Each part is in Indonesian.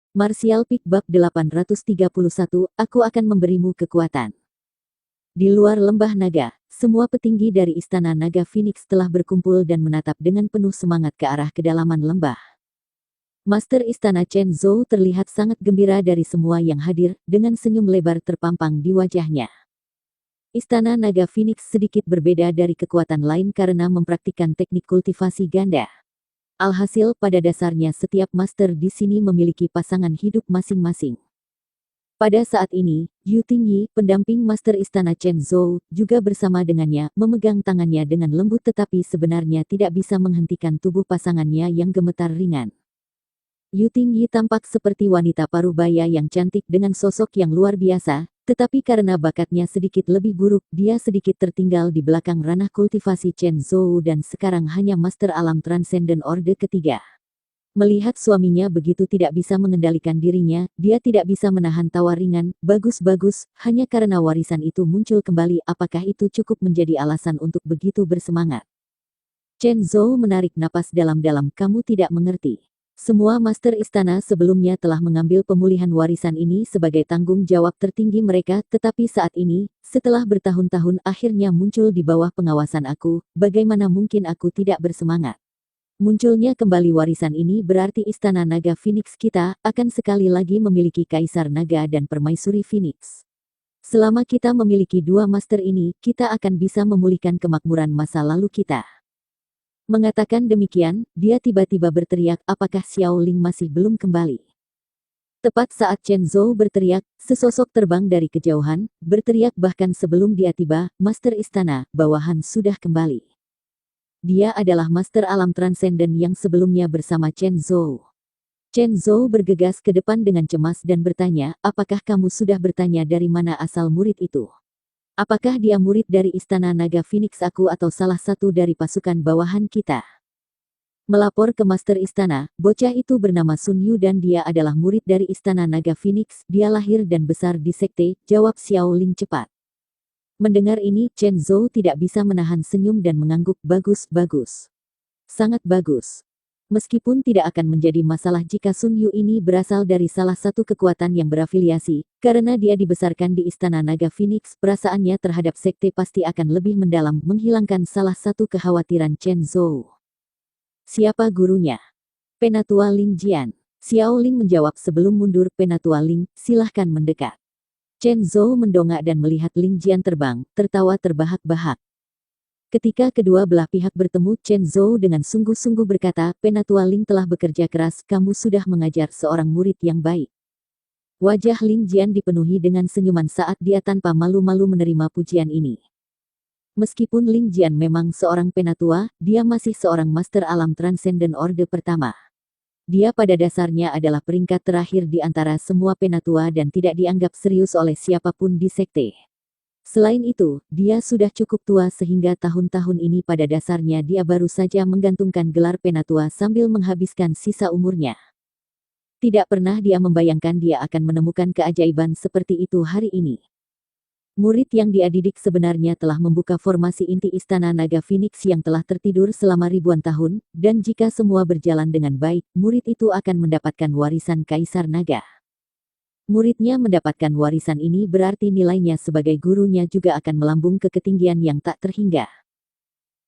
Martial Peak Bab 831, Aku akan memberimu kekuatan. Di luar lembah naga, semua petinggi dari Istana Naga Phoenix telah berkumpul dan menatap dengan penuh semangat ke arah kedalaman lembah. Master Istana Chen Zhou terlihat sangat gembira dari semua yang hadir, dengan senyum lebar terpampang di wajahnya. Istana Naga Phoenix sedikit berbeda dari kekuatan lain karena mempraktikkan teknik kultivasi ganda. Alhasil, pada dasarnya setiap master di sini memiliki pasangan hidup masing-masing. Pada saat ini, Yu Tingyi, pendamping master istana Chen Zhou, juga bersama dengannya, memegang tangannya dengan lembut tetapi sebenarnya tidak bisa menghentikan tubuh pasangannya yang gemetar ringan. Yu Tingyi tampak seperti wanita parubaya yang cantik dengan sosok yang luar biasa, tetapi karena bakatnya sedikit lebih buruk, dia sedikit tertinggal di belakang ranah kultivasi Chen Zhou dan sekarang hanya master alam transenden orde ketiga. Melihat suaminya begitu tidak bisa mengendalikan dirinya, dia tidak bisa menahan tawa ringan, bagus-bagus, hanya karena warisan itu muncul kembali. Apakah itu cukup menjadi alasan untuk begitu bersemangat? Chen Zhou menarik napas dalam-dalam. Kamu tidak mengerti. Semua master istana sebelumnya telah mengambil pemulihan warisan ini sebagai tanggung jawab tertinggi mereka, tetapi saat ini, setelah bertahun-tahun akhirnya muncul di bawah pengawasan aku, bagaimana mungkin aku tidak bersemangat? Munculnya kembali warisan ini berarti Istana Naga Phoenix kita akan sekali lagi memiliki Kaisar Naga dan Permaisuri Phoenix. Selama kita memiliki dua master ini, kita akan bisa memulihkan kemakmuran masa lalu kita. Mengatakan demikian, dia tiba-tiba berteriak, apakah Xiao Ling masih belum kembali? Tepat saat Chen Zhou berteriak, sesosok terbang dari kejauhan, berteriak bahkan sebelum dia tiba, Master Istana, bawahan sudah kembali. Dia adalah Master Alam Transenden yang sebelumnya bersama Chen Zhou. Chen Zhou bergegas ke depan dengan cemas dan bertanya, apakah kamu sudah bertanya dari mana asal murid itu? Apakah dia murid dari Istana Naga Phoenix aku atau salah satu dari pasukan bawahan kita? Melapor ke Master Istana, bocah itu bernama Sun Yu dan dia adalah murid dari Istana Naga Phoenix. Dia lahir dan besar di sekte, jawab Xiao Ling cepat. Mendengar ini, Chen Zhou tidak bisa menahan senyum dan mengangguk. Bagus. Sangat bagus. Meskipun tidak akan menjadi masalah jika Sun Yu ini berasal dari salah satu kekuatan yang berafiliasi, karena dia dibesarkan di Istana Naga Phoenix, perasaannya terhadap sekte pasti akan lebih mendalam, menghilangkan salah satu kekhawatiran Chen Zhou. Siapa gurunya? Penatua Ling Jian. Xiao Ling menjawab sebelum mundur. Penatua Ling, silahkan mendekat. Chen Zhou mendongak dan melihat Ling Jian terbang, tertawa terbahak-bahak. Ketika kedua belah pihak bertemu, Chen Zhou dengan sungguh-sungguh berkata, Penatua Ling telah bekerja keras, kamu sudah mengajar seorang murid yang baik. Wajah Ling Jian dipenuhi dengan senyuman saat dia tanpa malu-malu menerima pujian ini. Meskipun Ling Jian memang seorang penatua, dia masih seorang master alam transenden orde pertama. Dia pada dasarnya adalah peringkat terakhir di antara semua penatua dan tidak dianggap serius oleh siapapun di sekte. Selain itu, dia sudah cukup tua sehingga tahun-tahun ini pada dasarnya dia baru saja menggantungkan gelar penatua sambil menghabiskan sisa umurnya. Tidak pernah dia membayangkan dia akan menemukan keajaiban seperti itu hari ini. Murid yang dia didik sebenarnya telah membuka formasi inti Istana Naga Phoenix yang telah tertidur selama ribuan tahun, dan jika semua berjalan dengan baik, murid itu akan mendapatkan warisan Kaisar Naga. Muridnya mendapatkan warisan ini berarti nilainya sebagai gurunya juga akan melambung ke ketinggian yang tak terhingga.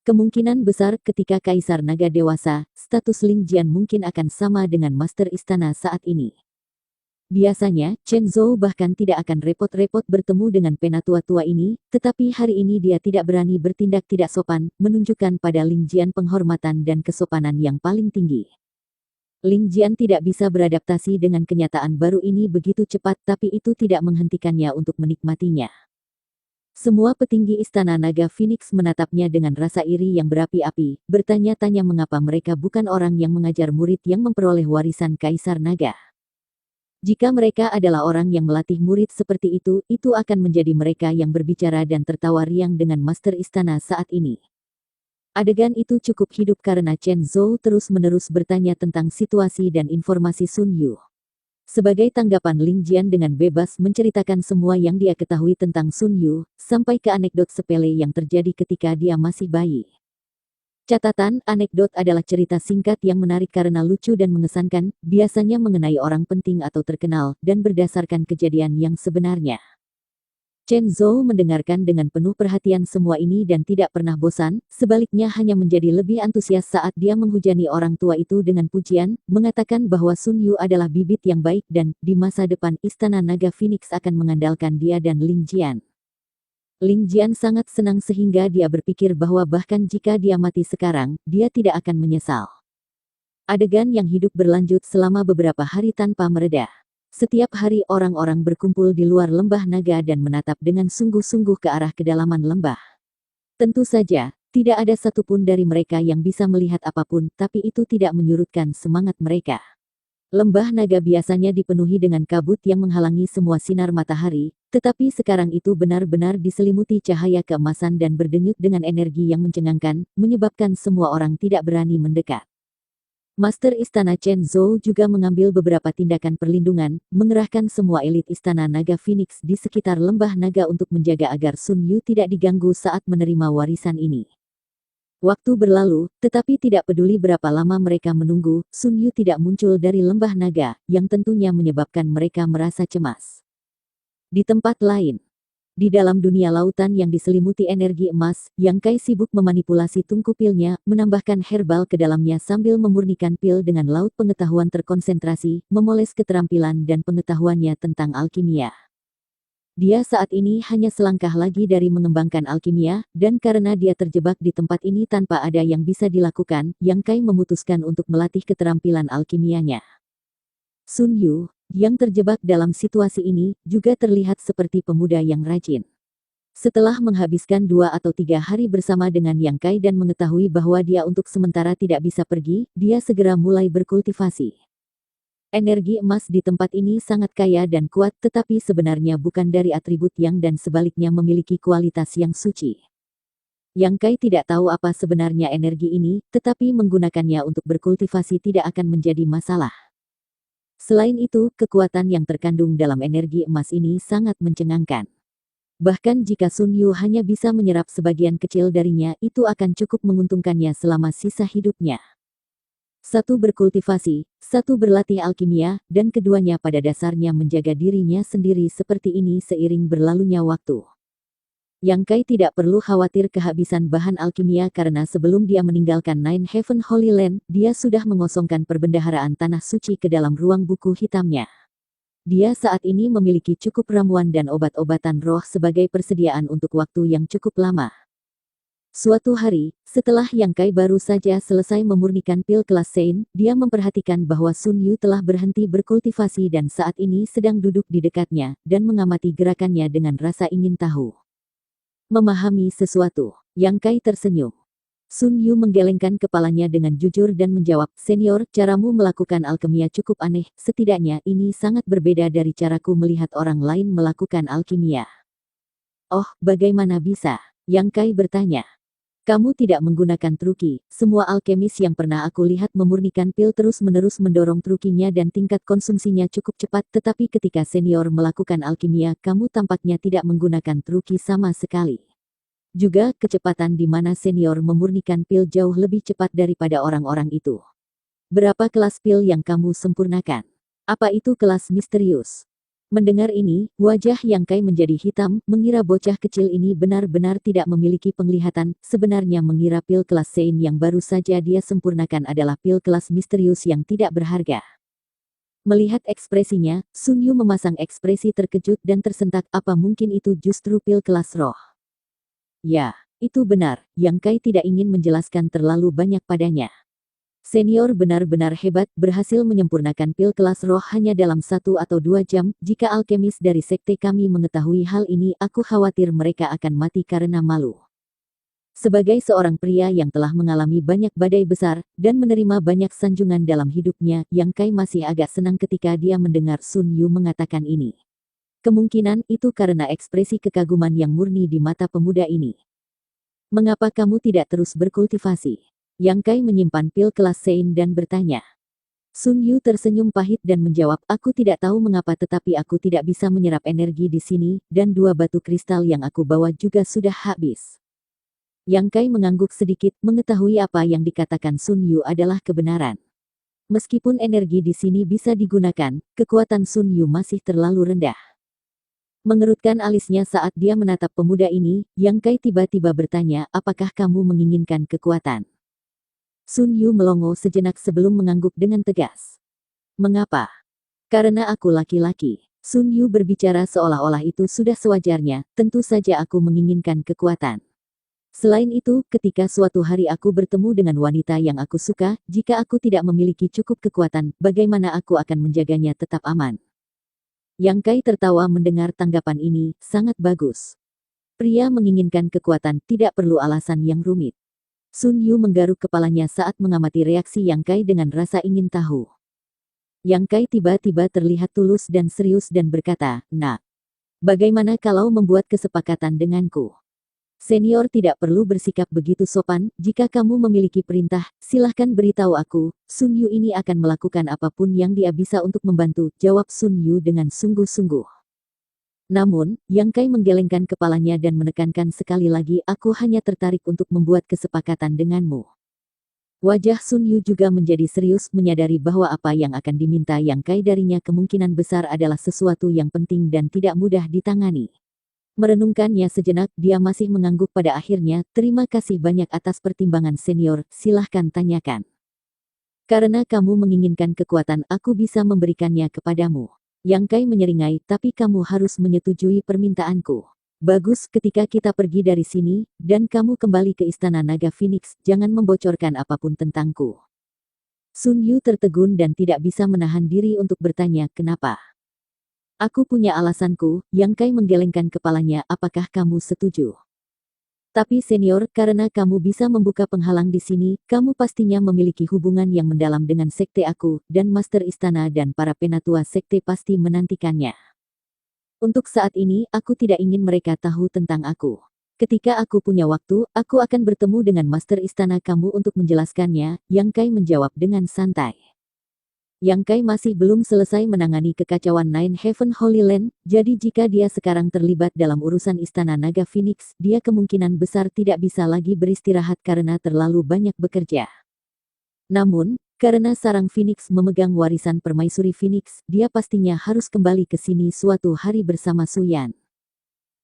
Kemungkinan besar ketika Kaisar Naga dewasa, status Ling Jian mungkin akan sama dengan Master Istana saat ini. Biasanya, Chen Zhou bahkan tidak akan repot-repot bertemu dengan penatua tua ini, tetapi hari ini dia tidak berani bertindak tidak sopan, menunjukkan pada Ling Jian penghormatan dan kesopanan yang paling tinggi. Ling Jian tidak bisa beradaptasi dengan kenyataan baru ini begitu cepat, tapi itu tidak menghentikannya untuk menikmatinya. Semua petinggi Istana Naga Phoenix menatapnya dengan rasa iri yang berapi-api, bertanya-tanya mengapa mereka bukan orang yang mengajar murid yang memperoleh warisan Kaisar Naga. Jika mereka adalah orang yang melatih murid seperti itu akan menjadi mereka yang berbicara dan tertawa riang dengan Master Istana saat ini. Adegan itu cukup hidup karena Chen Zhou terus-menerus bertanya tentang situasi dan informasi Sun Yu. Sebagai tanggapan, Ling Jian dengan bebas menceritakan semua yang dia ketahui tentang Sun Yu, sampai ke anekdot sepele yang terjadi ketika dia masih bayi. Catatan, anekdot adalah cerita singkat yang menarik karena lucu dan mengesankan, biasanya mengenai orang penting atau terkenal, dan berdasarkan kejadian yang sebenarnya. Chen Zhou mendengarkan dengan penuh perhatian semua ini dan tidak pernah bosan, sebaliknya hanya menjadi lebih antusias saat dia menghujani orang tua itu dengan pujian, mengatakan bahwa Sun Yu adalah bibit yang baik dan, di masa depan, Istana Naga Phoenix akan mengandalkan dia dan Ling Jian. Ling Jian sangat senang sehingga dia berpikir bahwa bahkan jika dia mati sekarang, dia tidak akan menyesal. Adegan yang hidup berlanjut selama beberapa hari tanpa mereda. Setiap hari orang-orang berkumpul di luar lembah naga dan menatap dengan sungguh-sungguh ke arah kedalaman lembah. Tentu saja, tidak ada satupun dari mereka yang bisa melihat apapun, tapi itu tidak menyurutkan semangat mereka. Lembah naga biasanya dipenuhi dengan kabut yang menghalangi semua sinar matahari, tetapi sekarang itu benar-benar diselimuti cahaya keemasan dan berdenyut dengan energi yang mencengangkan, menyebabkan semua orang tidak berani mendekat. Master Istana Chen Zhou juga mengambil beberapa tindakan perlindungan, mengerahkan semua elit Istana Naga Phoenix di sekitar lembah naga untuk menjaga agar Sun Yu tidak diganggu saat menerima warisan ini. Waktu berlalu, tetapi tidak peduli berapa lama mereka menunggu, Sun Yu tidak muncul dari lembah naga, yang tentunya menyebabkan mereka merasa cemas. Di tempat lain, di dalam dunia lautan yang diselimuti energi emas, Yang Kai sibuk memanipulasi tungku pilnya, menambahkan herbal ke dalamnya sambil memurnikan pil dengan laut pengetahuan terkonsentrasi, memoles keterampilan dan pengetahuannya tentang alkimia. Dia saat ini hanya selangkah lagi dari mengembangkan alkimia, dan karena dia terjebak di tempat ini tanpa ada yang bisa dilakukan, Yang Kai memutuskan untuk melatih keterampilan alkimianya. Sun Yu, yang terjebak dalam situasi ini, juga terlihat seperti pemuda yang rajin. Setelah menghabiskan 2 atau 3 hari bersama dengan Yang Kai dan mengetahui bahwa dia untuk sementara tidak bisa pergi, dia segera mulai berkultivasi. Energi emas di tempat ini sangat kaya dan kuat, tetapi sebenarnya bukan dari atribut yang dan sebaliknya memiliki kualitas yang suci. Yang Kai tidak tahu apa sebenarnya energi ini, tetapi menggunakannya untuk berkultivasi tidak akan menjadi masalah. Selain itu, kekuatan yang terkandung dalam energi emas ini sangat mencengangkan. Bahkan jika Sun Yu hanya bisa menyerap sebagian kecil darinya, itu akan cukup menguntungkannya selama sisa hidupnya. Satu berkultivasi, satu berlatih alkimia, dan keduanya pada dasarnya menjaga dirinya sendiri seperti ini seiring berlalunya waktu. Yang Kai tidak perlu khawatir kehabisan bahan alkimia karena sebelum dia meninggalkan Nine Heaven Holy Land, dia sudah mengosongkan perbendaharaan tanah suci ke dalam ruang buku hitamnya. Dia saat ini memiliki cukup ramuan dan obat-obatan roh sebagai persediaan untuk waktu yang cukup lama. Suatu hari, setelah Yang Kai baru saja selesai memurnikan pil kelas Sein, dia memperhatikan bahwa Sun Yu telah berhenti berkultivasi dan saat ini sedang duduk di dekatnya, dan mengamati gerakannya dengan rasa ingin tahu. Memahami sesuatu, Yang Kai tersenyum. Sun Yu menggelengkan kepalanya dengan jujur dan menjawab, "Senior, caramu melakukan alkimia cukup aneh, setidaknya ini sangat berbeda dari caraku melihat orang lain melakukan alkimia." "Oh, bagaimana bisa?" Yang Kai bertanya. "Kamu tidak menggunakan truki, semua alkemis yang pernah aku lihat memurnikan pil terus-menerus mendorong trukinya dan tingkat konsumsinya cukup cepat, tetapi ketika senior melakukan alkimia, kamu tampaknya tidak menggunakan truki sama sekali. Juga, kecepatan di mana senior memurnikan pil jauh lebih cepat daripada orang-orang itu. Berapa kelas pil yang kamu sempurnakan? Apa itu kelas misterius?" Mendengar ini, wajah Yang Kai menjadi hitam, mengira bocah kecil ini benar-benar tidak memiliki penglihatan, sebenarnya mengira pil kelas Sein yang baru saja dia sempurnakan adalah pil kelas misterius yang tidak berharga. Melihat ekspresinya, Sun Yu memasang ekspresi terkejut dan tersentak, apa mungkin itu justru pil kelas roh? Ya, itu benar, Yang Kai tidak ingin menjelaskan terlalu banyak padanya. Senior benar-benar hebat, berhasil menyempurnakan pil kelas roh hanya dalam 1 atau 2 jam, jika alkemis dari sekte kami mengetahui hal ini, aku khawatir mereka akan mati karena malu. Sebagai seorang pria yang telah mengalami banyak badai besar, dan menerima banyak sanjungan dalam hidupnya, Yang Kai masih agak senang ketika dia mendengar Sun Yu mengatakan ini. Kemungkinan itu karena ekspresi kekaguman yang murni di mata pemuda ini. "Mengapa kamu tidak terus berkultivasi?" Yang Kai menyimpan pil kelas Sein dan bertanya. Sun Yu tersenyum pahit dan menjawab, "Aku tidak tahu mengapa tetapi aku tidak bisa menyerap energi di sini, dan 2 batu kristal yang aku bawa juga sudah habis." Yang Kai mengangguk sedikit, mengetahui apa yang dikatakan Sun Yu adalah kebenaran. Meskipun energi di sini bisa digunakan, kekuatan Sun Yu masih terlalu rendah. Mengerutkan alisnya saat dia menatap pemuda ini, Yang Kai tiba-tiba bertanya, apakah kamu menginginkan kekuatan? Sun Yu melongo sejenak sebelum mengangguk dengan tegas. Mengapa? Karena aku laki-laki. Sun Yu berbicara seolah-olah itu sudah sewajarnya, tentu saja aku menginginkan kekuatan. Selain itu, ketika suatu hari aku bertemu dengan wanita yang aku suka, jika aku tidak memiliki cukup kekuatan, bagaimana aku akan menjaganya tetap aman? Yang Kai tertawa mendengar tanggapan ini, sangat bagus. Pria menginginkan kekuatan tidak perlu alasan yang rumit. Sun Yu menggaruk kepalanya saat mengamati reaksi Yang Kai dengan rasa ingin tahu. Yang Kai tiba-tiba terlihat tulus dan serius dan berkata, "Nak, bagaimana kalau membuat kesepakatan denganku? Senior tidak perlu bersikap begitu sopan, jika kamu memiliki perintah, silahkan beritahu aku, Sun Yu ini akan melakukan apapun yang dia bisa untuk membantu," jawab Sun Yu dengan sungguh-sungguh. Namun, Yang Kai menggelengkan kepalanya dan menekankan sekali lagi, aku hanya tertarik untuk membuat kesepakatan denganmu. Wajah Sun Yu juga menjadi serius menyadari bahwa apa yang akan diminta Yang Kai darinya kemungkinan besar adalah sesuatu yang penting dan tidak mudah ditangani. Merenungkannya sejenak, dia masih mengangguk pada akhirnya, terima kasih banyak atas pertimbangan senior, silahkan tanyakan. Karena kamu menginginkan kekuatan, aku bisa memberikannya kepadamu. Yang Kai menyeringai, tapi kamu harus menyetujui permintaanku. Bagus, ketika kita pergi dari sini, dan kamu kembali ke Istana Naga Phoenix, jangan membocorkan apapun tentangku. Sun Yu tertegun dan tidak bisa menahan diri untuk bertanya, kenapa? Aku punya alasanku, Yang Kai menggelengkan kepalanya, apakah kamu setuju? Tapi senior, karena kamu bisa membuka penghalang di sini, kamu pastinya memiliki hubungan yang mendalam dengan sekte aku, dan Master Istana dan para penatua sekte pasti menantikannya. Untuk saat ini, aku tidak ingin mereka tahu tentang aku. Ketika aku punya waktu, aku akan bertemu dengan Master Istana kamu untuk menjelaskannya, Yang Kai menjawab dengan santai. Yang Kai masih belum selesai menangani kekacauan Nine Heaven Holy Land, jadi jika dia sekarang terlibat dalam urusan Istana Naga Phoenix, dia kemungkinan besar tidak bisa lagi beristirahat karena terlalu banyak bekerja. Namun, karena sarang Phoenix memegang warisan permaisuri Phoenix, dia pastinya harus kembali ke sini suatu hari bersama Su Yan.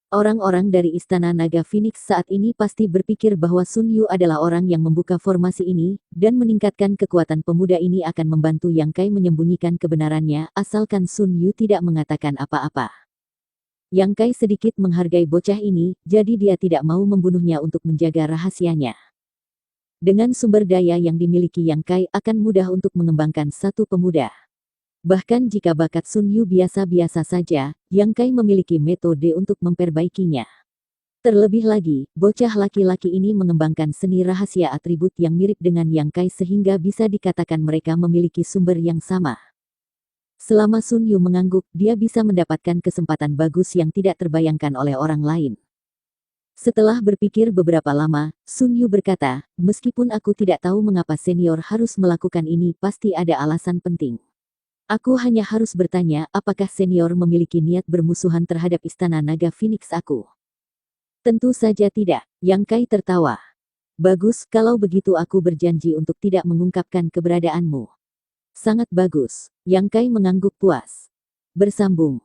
Orang-orang dari Istana Naga Phoenix saat ini pasti berpikir bahwa Sun Yu adalah orang yang membuka formasi ini, dan meningkatkan kekuatan pemuda ini akan membantu Yang Kai menyembunyikan kebenarannya, asalkan Sun Yu tidak mengatakan apa-apa. Yang Kai sedikit menghargai bocah ini, jadi dia tidak mau membunuhnya untuk menjaga rahasianya. Dengan sumber daya yang dimiliki Yang Kai akan mudah untuk mengembangkan satu pemuda. Bahkan jika bakat Sun Yu biasa-biasa saja, Yang Kai memiliki metode untuk memperbaikinya. Terlebih lagi, bocah laki-laki ini mengembangkan seni rahasia atribut yang mirip dengan Yang Kai sehingga bisa dikatakan mereka memiliki sumber yang sama. Selama Sun Yu mengangguk, dia bisa mendapatkan kesempatan bagus yang tidak terbayangkan oleh orang lain. Setelah berpikir beberapa lama, Sun Yu berkata, meskipun aku tidak tahu mengapa senior harus melakukan ini, pasti ada alasan penting. Aku hanya harus bertanya, apakah senior memiliki niat bermusuhan terhadap Istana Naga Phoenix aku? Tentu saja tidak, Yang Kai tertawa. Bagus, kalau begitu aku berjanji untuk tidak mengungkapkan keberadaanmu. Sangat bagus, Yang Kai mengangguk puas. Bersambung.